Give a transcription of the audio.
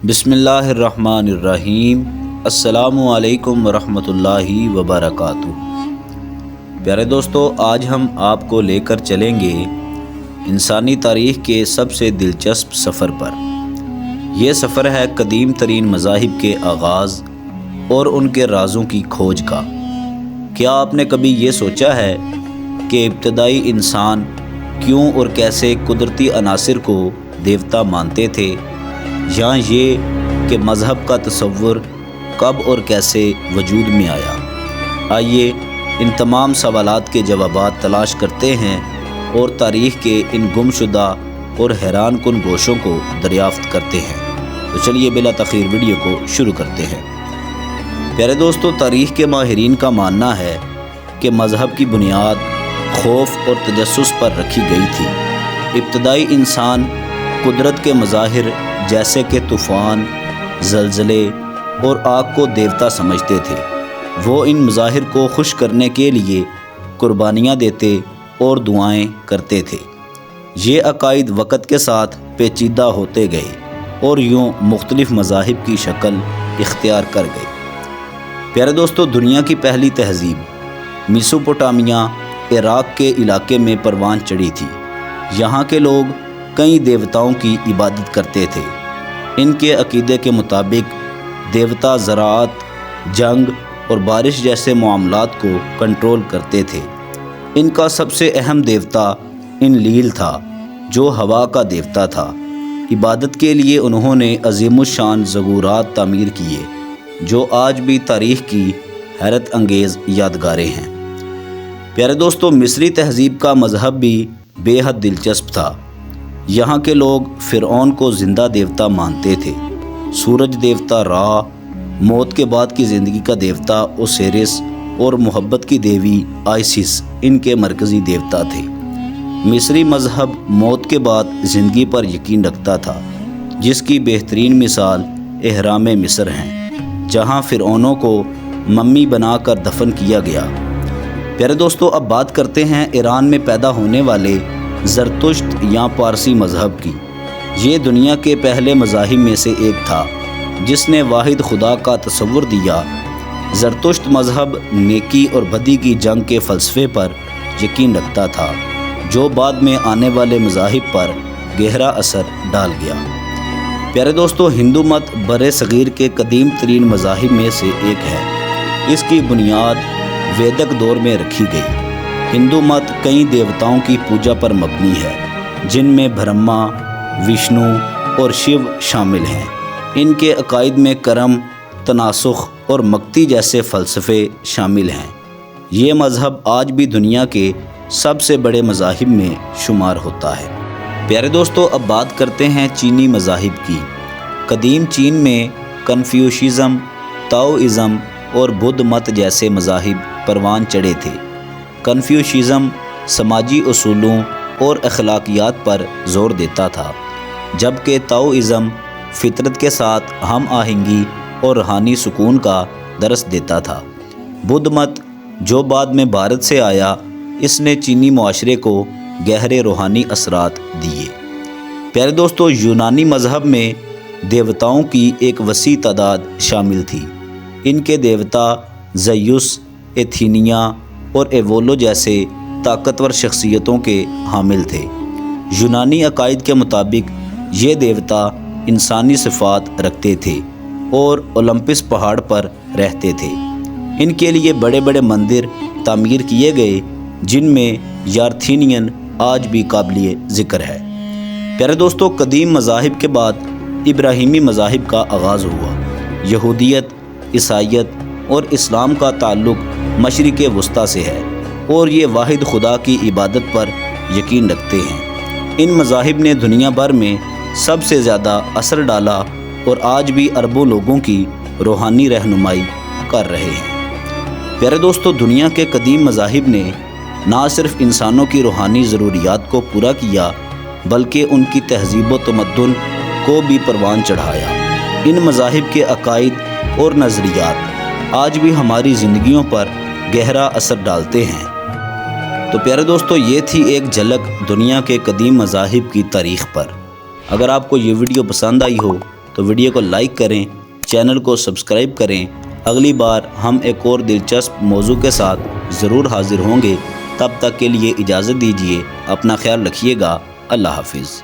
بسم اللہ الرحمن الرحیم۔ السلام علیکم ورحمۃ اللہ وبرکاتہ۔ پیارے دوستو، آج ہم آپ کو لے کر چلیں گے انسانی تاریخ کے سب سے دلچسپ سفر پر۔ یہ سفر ہے قدیم ترین مذاہب کے آغاز اور ان کے رازوں کی کھوج کا۔ کیا آپ نے کبھی یہ سوچا ہے کہ ابتدائی انسان کیوں اور کیسے قدرتی عناصر کو دیوتا مانتے تھے، یا یہ کہ مذہب کا تصور کب اور کیسے وجود میں آیا؟ آئیے ان تمام سوالات کے جوابات تلاش کرتے ہیں اور تاریخ کے ان گمشدہ اور حیران کن گوشوں کو دریافت کرتے ہیں۔ تو چلیے بلا تاخیر ویڈیو کو شروع کرتے ہیں۔ پیارے دوستو، تاریخ کے ماہرین کا ماننا ہے کہ مذہب کی بنیاد خوف اور تجسس پر رکھی گئی تھی۔ ابتدائی انسان قدرت کے مظاہر جیسے کہ طوفان، زلزلے اور آگ کو دیوتا سمجھتے تھے۔ وہ ان مظاہر کو خوش کرنے کے لیے قربانیاں دیتے اور دعائیں کرتے تھے۔ یہ عقائد وقت کے ساتھ پیچیدہ ہوتے گئے اور یوں مختلف مذاہب کی شکل اختیار کر گئے۔ پیارے دوستو، دنیا کی پہلی تہذیب میسوپوٹامیہ، عراق کے علاقے میں پروان چڑھی تھی۔ یہاں کے لوگ کئی دیوتاؤں کی عبادت کرتے تھے۔ ان کے عقیدے کے مطابق دیوتا زراعت، جنگ اور بارش جیسے معاملات کو کنٹرول کرتے تھے۔ ان کا سب سے اہم دیوتا انلیل تھا، جو ہوا کا دیوتا تھا۔ عبادت کے لیے انہوں نے عظیم الشان زگورات تعمیر کیے، جو آج بھی تاریخ کی حیرت انگیز یادگاریں ہیں۔ پیارے دوستو، مصری تہذیب کا مذہب بھی بے حد دلچسپ تھا۔ یہاں کے لوگ فرعون کو زندہ دیوتا مانتے تھے۔ سورج دیوتا را، موت کے بعد کی زندگی کا دیوتا اوسیرس اور محبت کی دیوی آئسس ان کے مرکزی دیوتا تھے۔ مصری مذہب موت کے بعد زندگی پر یقین رکھتا تھا، جس کی بہترین مثال اہرام مصر ہیں، جہاں فرعونوں کو ممی بنا کر دفن کیا گیا۔ پیارے دوستو، اب بات کرتے ہیں ایران میں پیدا ہونے والے زرتشت یا پارسی مذہب کی۔ یہ دنیا کے پہلے مذاہب میں سے ایک تھا جس نے واحد خدا کا تصور دیا۔ زرتشت مذہب نیکی اور بدی کی جنگ کے فلسفے پر یقین رکھتا تھا، جو بعد میں آنے والے مذاہب پر گہرا اثر ڈال گیا۔ پیارے دوستو، ہندو مت برِ صغیر کے قدیم ترین مذاہب میں سے ایک ہے۔ اس کی بنیاد ویدک دور میں رکھی گئی۔ ہندو مت کئی دیوتاؤں کی پوجا پر مبنی ہے، جن میں برہما، وشنو اور شیو شامل ہیں۔ ان کے عقائد میں کرم، تناسخ اور مکتی جیسے فلسفے شامل ہیں۔ یہ مذہب آج بھی دنیا کے سب سے بڑے مذاہب میں شمار ہوتا ہے۔ پیارے دوستو، اب بات کرتے ہیں چینی مذاہب کی۔ قدیم چین میں کنفیوشزم، تاؤازم اور بدھ مت جیسے مذاہب پروان چڑھے تھے۔ کنفیوشزم سماجی اصولوں اور اخلاقیات پر زور دیتا تھا، جبکہ تاؤازم فطرت کے ساتھ ہم آہنگی اور روحانی سکون کا درس دیتا تھا۔ بدھ مت، جو بعد میں بھارت سے آیا، اس نے چینی معاشرے کو گہرے روحانی اثرات دیے۔ پیارے دوستو، یونانی مذہب میں دیوتاؤں کی ایک وسیع تعداد شامل تھی۔ ان کے دیوتا زیوس، ایتھینیا اور ایولو جیسے طاقتور شخصیتوں کے حامل تھے۔ یونانی عقائد کے مطابق یہ دیوتا انسانی صفات رکھتے تھے اور اولمپس پہاڑ پر رہتے تھے۔ ان کے لیے بڑے بڑے مندر تعمیر کیے گئے، جن میں یارتھینین آج بھی قابل ذکر ہے۔ پیارے دوستو، قدیم مذاہب کے بعد ابراہیمی مذاہب کا آغاز ہوا۔ یہودیت، عیسائیت اور اسلام کا تعلق مشرق وسطیٰ سے ہے، اور یہ واحد خدا کی عبادت پر یقین رکھتے ہیں۔ ان مذاہب نے دنیا بھر میں سب سے زیادہ اثر ڈالا اور آج بھی اربوں لوگوں کی روحانی رہنمائی کر رہے ہیں۔ پیارے دوستو، دنیا کے قدیم مذاہب نے نہ صرف انسانوں کی روحانی ضروریات کو پورا کیا، بلکہ ان کی تہذیب و تمدن کو بھی پروان چڑھایا۔ ان مذاہب کے عقائد اور نظریات آج بھی ہماری زندگیوں پر گہرا اثر ڈالتے ہیں۔ تو پیارے دوستو، یہ تھی ایک جھلک دنیا کے قدیم مذاہب کی تاریخ پر۔ اگر آپ کو یہ ویڈیو پسند آئی ہو تو ویڈیو کو لائک کریں، چینل کو سبسکرائب کریں۔ اگلی بار ہم ایک اور دلچسپ موضوع کے ساتھ ضرور حاضر ہوں گے۔ تب تک کے لیے اجازت دیجیے، اپنا خیال رکھیے گا۔ اللہ حافظ۔